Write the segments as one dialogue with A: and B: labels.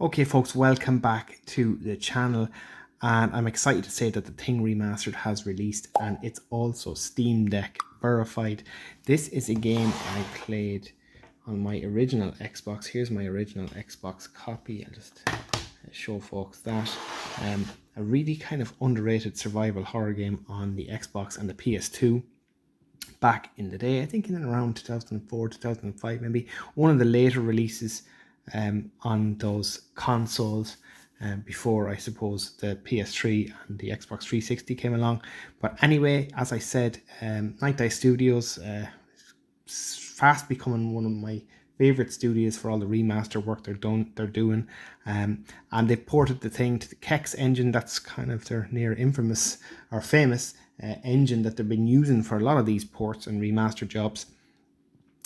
A: Okay folks, welcome back to the channel, and I'm excited to say that the Thing Remastered has released, and it's also Steam Deck verified. This is a game I played on my original Xbox. Here's my original Xbox copy. I'll just show folks that. A really kind of underrated survival horror game on the Xbox and the PS2 back in the day. I think in and around 2004, 2005 maybe. One of the later releases on those consoles before, I suppose, the PS3 and the Xbox 360 came along. But anyway, as I said, Night Dive Studios fast becoming one of my favorite studios for all the remaster work they're doing, and they've ported the thing to the Kex engine. That's kind of their near infamous or famous engine that they've been using for a lot of these ports and remaster jobs.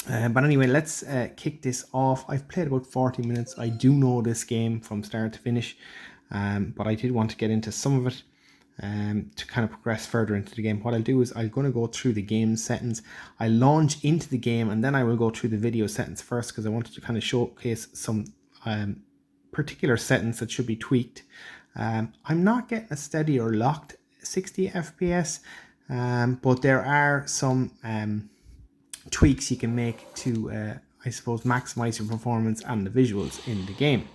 A: But anyway, let's kick this off. I've played about 40 minutes. I do know this game from start to finish, but I did want to get into some of it to kind of progress further into the game. What I'll do is I'm going to go through the game settings. I launch into the game and then I will go through the video settings first, because I wanted to kind of showcase some particular settings that should be tweaked. I'm not getting a steady or locked 60 FPS, but there are some tweaks you can make to I suppose maximize your performance and the visuals in the game.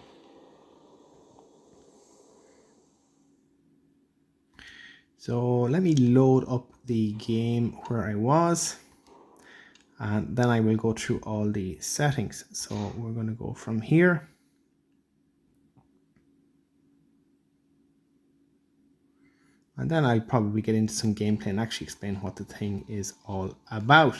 A: So let me load up the game where I was, and then I will go through all the settings. So we're going to go from here. And then I'll probably get into some gameplay and actually explain what the thing is all about.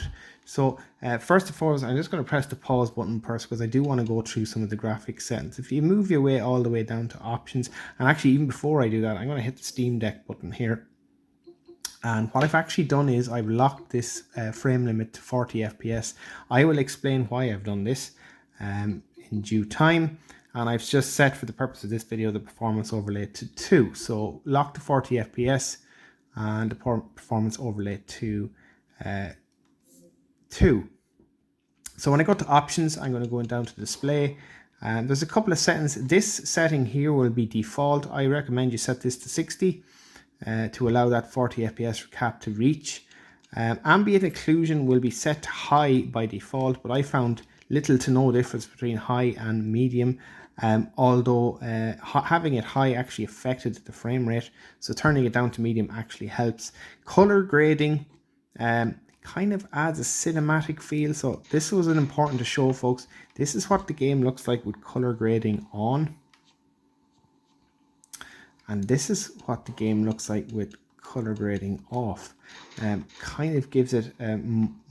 A: So first and foremost, I'm just going to press the pause button first, because I do want to go through some of the graphics settings. If you move your way all the way down to options, and actually even before I do that, I'm going to hit the Steam Deck button here. And what I've actually done is I've locked this frame limit to 40 FPS. I will explain why I've done this in due time. And I've just set, for the purpose of this video, the performance overlay to 2. So lock to 40 FPS and the performance overlay to 2. So when I go to options, I'm going to go down to display. And there's a couple of settings. This setting here will be default. I recommend you set this to 60 to allow that 40 FPS cap to reach. Ambient occlusion will be set to high by default, but I found little to no difference between high and medium, although having it high actually affected the frame rate, so turning it down to medium actually helps. Color grading kind of adds a cinematic feel, so this was important to show folks. This is what the game looks like with color grading on, and this is what the game looks like with color grading off. Kind of gives it a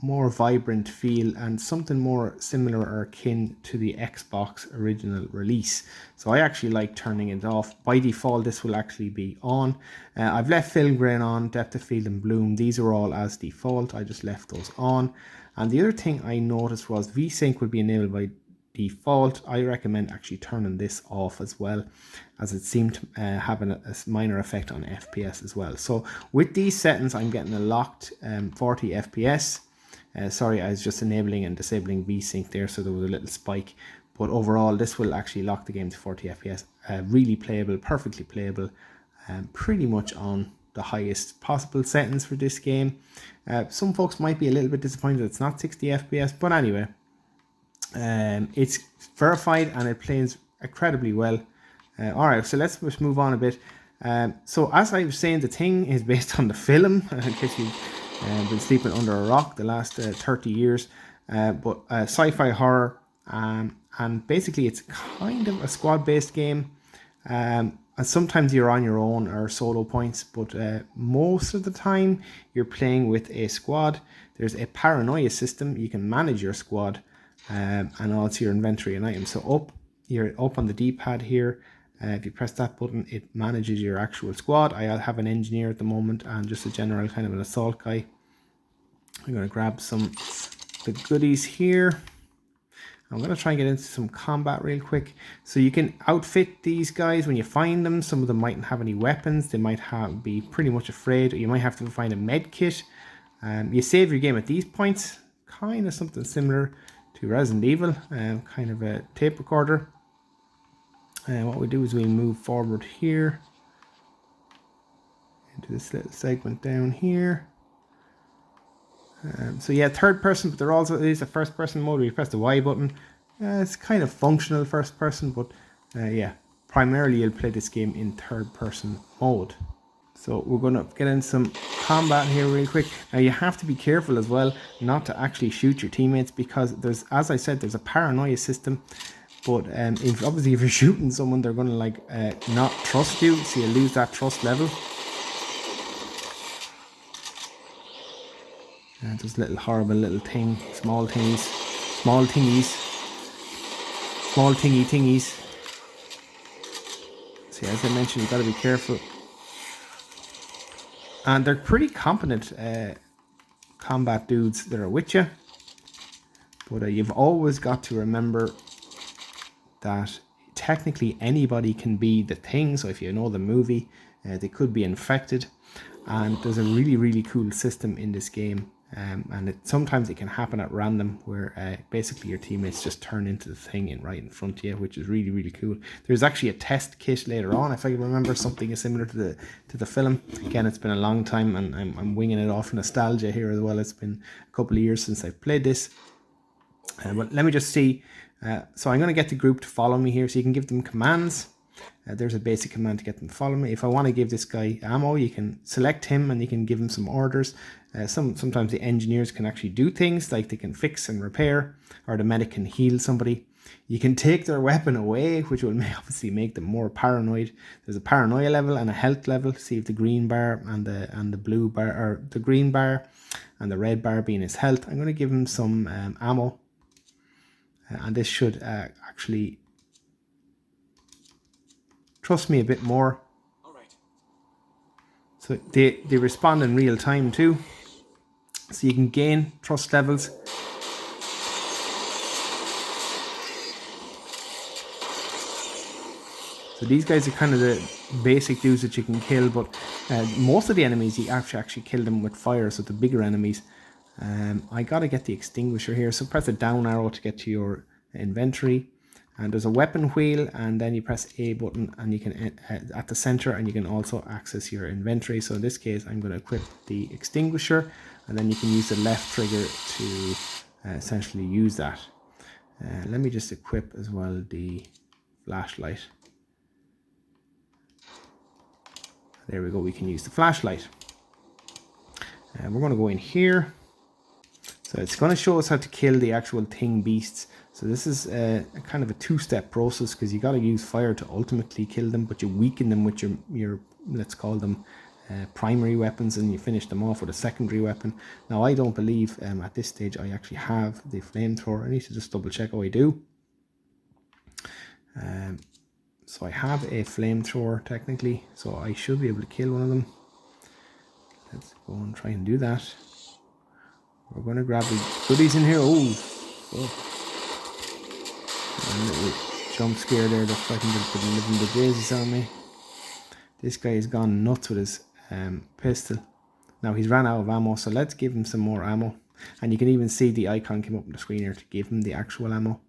A: more vibrant feel and something more similar or akin to the Xbox original release. So I actually like turning it off. By default, this will actually be on. I've left film grain on, depth of field and bloom. These are all as default. I just left those on. And the other thing I noticed was VSync would be enabled by default. I recommend actually turning this off as well, as it seemed to have a minor effect on FPS as well. So with these settings, I'm getting a locked 40 FPS. Sorry, I was just enabling and disabling VSync there, so there was a little spike. But overall, this will actually lock the game to 40 FPS. Really playable, perfectly playable, pretty much on the highest possible settings for this game. Some folks might be a little bit disappointed it's not 60 FPS, but anyway, it's verified and it plays incredibly well. Alright, so let's just move on a bit. So as I was saying, the thing is based on the film, in case you've been sleeping under a rock the last 30 years. But sci-fi horror, and basically it's kind of a squad-based game. And sometimes you're on your own or solo points, but most of the time you're playing with a squad. There's a paranoia system. You can manage your squad, and also your inventory and items. So you're up on the D-pad here. If you press that button, it manages your actual squad. I have an engineer at the moment and just a general kind of an assault guy. I'm going to grab some the goodies here. I'm going to try and get into some combat real quick. So you can outfit these guys when you find them. Some of them mightn't have any weapons. They might be pretty much afraid. Or you might have to find a med kit. You save your game at these points. Kind of something similar to Resident Evil. Kind of a tape recorder. And what we do is we move forward here into this little segment down here. So yeah, third person, but there also is a first person mode where you press the Y button. It's kind of functional first person, but yeah, primarily you'll play this game in third person mode. So we're going to get in some combat here real quick. Now you have to be careful as well not to actually shoot your teammates, because there's, as I said, there's a paranoia system. But if you're shooting someone, they're going to like not trust you, so you lose that trust level. Those little horrible little small thingies. See, as I mentioned, you've got to be careful. And they're pretty competent combat dudes that are with you. But you've always got to remember that technically anybody can be the thing. So if you know the movie, they could be infected. And there's a really, really cool system in this game. And sometimes it can happen at random, where basically your teammates just turn into the thing right in front of you, which is really, really cool. There's actually a test kit later on, if I remember, something similar to the film. Again, it's been a long time, and I'm winging it off nostalgia here as well. It's been a couple of years since I've played this. But let me just see. So I'm going to get the group to follow me here, so you can give them commands. There's a basic command to get them to follow me. If I want to give this guy ammo, you can select him and you can give him some orders. Sometimes the engineers can actually do things, like they can fix and repair, or the medic can heal somebody. You can take their weapon away, which will obviously make them more paranoid. There's a paranoia level and a health level. See if the green bar and the blue bar, or the green bar and the red bar being his health. I'm going to give him some ammo, and this should actually trust me a bit more. All right. So they respond in real time too. So you can gain trust levels. So these guys are kind of the basic dudes that you can kill, but most of the enemies you actually kill them with fire, so the bigger enemies. I gotta get the extinguisher here, so press the down arrow to get to your inventory. And there's a weapon wheel, and then you press A button and you can at the center, and you can also access your inventory. So in this case, I'm going to equip the extinguisher, and then you can use the left trigger to essentially use that. Let me just equip as well the flashlight. There we go, we can use the flashlight. We're going to go in here. So it's going to show us how to kill the actual thing beasts. So this is a kind of a two-step process, because you got to use fire to ultimately kill them, but you weaken them with your let's call them primary weapons, and you finish them off with a secondary weapon. Now I don't believe at this stage I actually have the flamethrower. I need to just double check. Oh, I do. So I have a flamethrower technically, so I should be able to kill one of them. Let's go and try and do that. We're going to grab the goodies in here. Oh. A little jump scare there that fucking put the living bejesus on me. This guy has gone nuts with his pistol. Now he's ran out of ammo, so let's give him some more ammo. And you can even see the icon came up on the screen here to give him the actual ammo.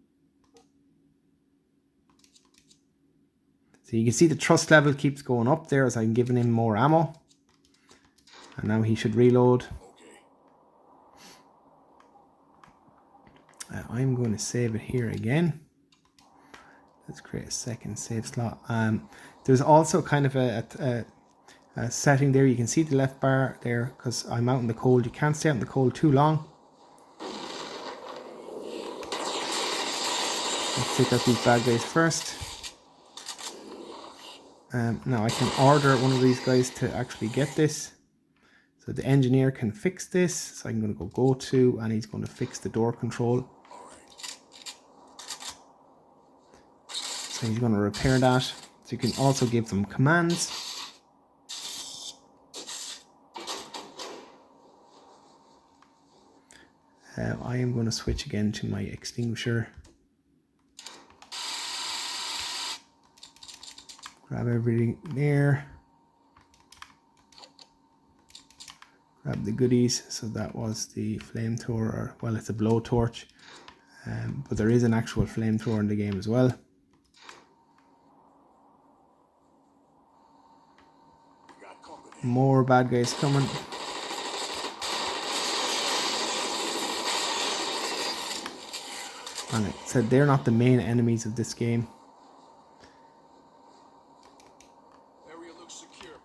A: So you can see the trust level keeps going up there as I'm giving him more ammo. And now he should reload. I'm going to save it here again. Let's create a second save slot. There's also kind of a setting there. You can see the left bar there, because I'm out in the cold. You can't stay out in the cold too long. Let's take out these bad guys first. Now I can order one of these guys to actually get this. So the engineer can fix this. So I'm going to go to, and he's going to fix the door control. So he's going to repair that. So you can also give them commands. I am going to switch again to my extinguisher. Grab everything there. Grab the goodies. So that was the flamethrower, or well, it's a blowtorch. But there is an actual flamethrower in the game as well. More bad guys coming. And like I said, they're not the main enemies of this game.
B: Area looks secure.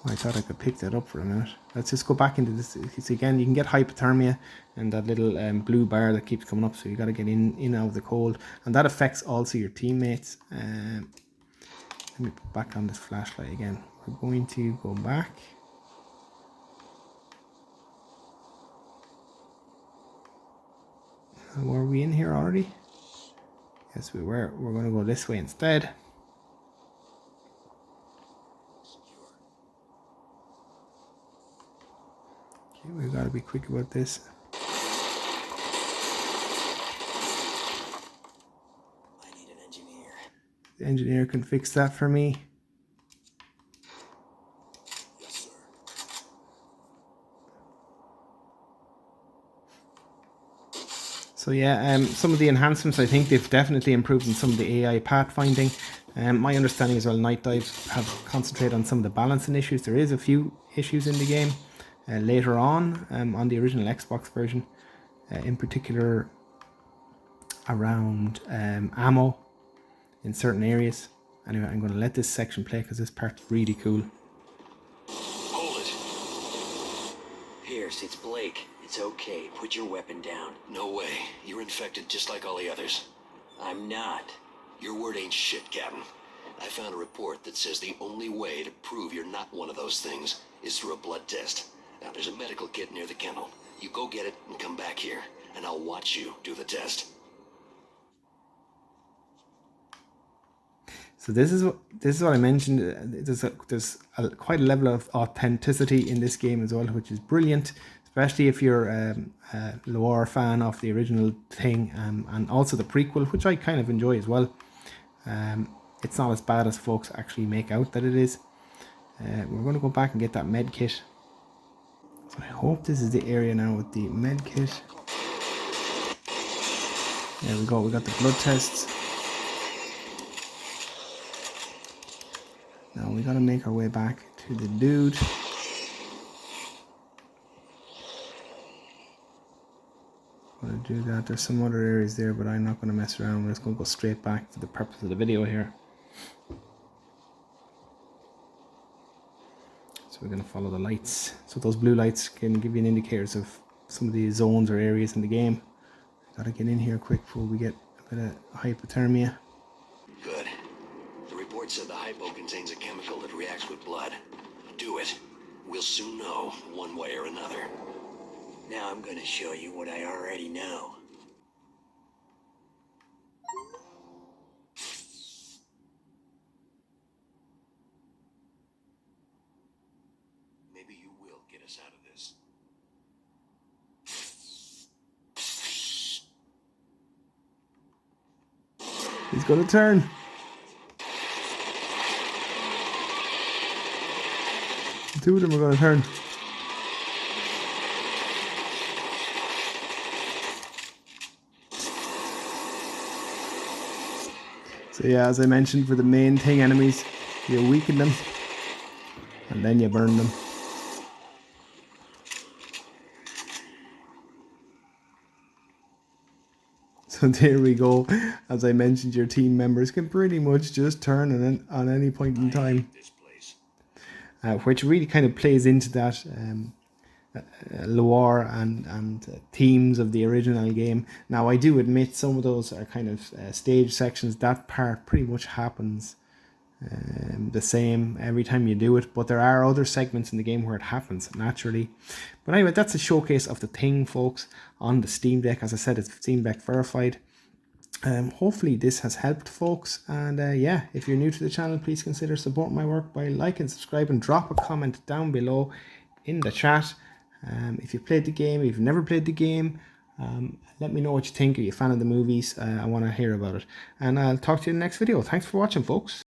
A: I thought I could pick that up for a minute. Let's just go back into this. It's again, you can get hypothermia and that little blue bar that keeps coming up. So you got to get in out of the cold, and that affects also your teammates. Let me put back on this flashlight again. We're going to go back. Were we in here already? Yes, we were. We're going to go this way instead. Okay, we've got to be quick about this.
C: I need an engineer.
A: The engineer can fix that for me.
B: Yes, sir.
A: So yeah, some of the enhancements, I think they've definitely improved in some of the AI pathfinding. My understanding as well, Night Dives have concentrated on some of the balancing issues. There is a few issues in the game later on the original Xbox version, in particular around ammo in certain areas. Anyway, I'm going to let this section play because this part's really cool.
B: Hold it.
C: Pierce, it's Blake. It's okay. Put your weapon down.
B: No way. You're infected just like all the others.
C: I'm not.
B: Your word ain't shit, Captain. I found a report that says the only way to prove you're not one of those things is through a blood test. Now, there's a medical kit near the kennel. You go get it and come back here, and I'll watch you do the test.
A: So this is what I mentioned. There's quite a level of authenticity in this game as well, which is brilliant, especially if you're a Loire fan of the original thing, and also the prequel, which I kind of enjoy as well. It's not as bad as folks actually make out that it is. We're going to go back and get that med kit. So I hope this is the area now with the med kit. There we go. We got the blood tests. Now we got to make our way back to the dude. I'm going to do that. There's some other areas there, but I'm not going to mess around. We're just going to go straight back to the purpose of the video here. So we're going to follow the lights. So those blue lights can give you an indicators of some of the zones or areas in the game. Got to get in here quick before we get a bit of hypothermia.
B: Good. The report said the hypo contains a chemical that reacts with blood. Do it. We'll soon know, one way or another.
C: Now I'm gonna show you what I already know.
B: Maybe you will get us out of this.
A: He's going to turn. Two of them are going to turn. So yeah, as I mentioned, for the main thing enemies, you weaken them and then you burn them. So there we go. As I mentioned, your team members can pretty much just turn on any point in time.
B: This place.
A: Which really kind of plays into that lore and themes of the original game. Now, I do admit some of those are kind of stage sections. That part pretty much happens the same every time you do it, but there are other segments in the game where it happens naturally. But anyway, that's a showcase of the thing, folks, on the Steam Deck. As I said, it's Steam Deck verified. Hopefully this has helped, folks, and yeah, if you're new to the channel, please consider supporting my work by liking, subscribe, and drop a comment down below in the chat. If you've played the game, if you've never played the game, let me know what you think. Are you a fan of the movies? I want to hear about it, and I'll talk to you in the next video. Thanks for watching, folks.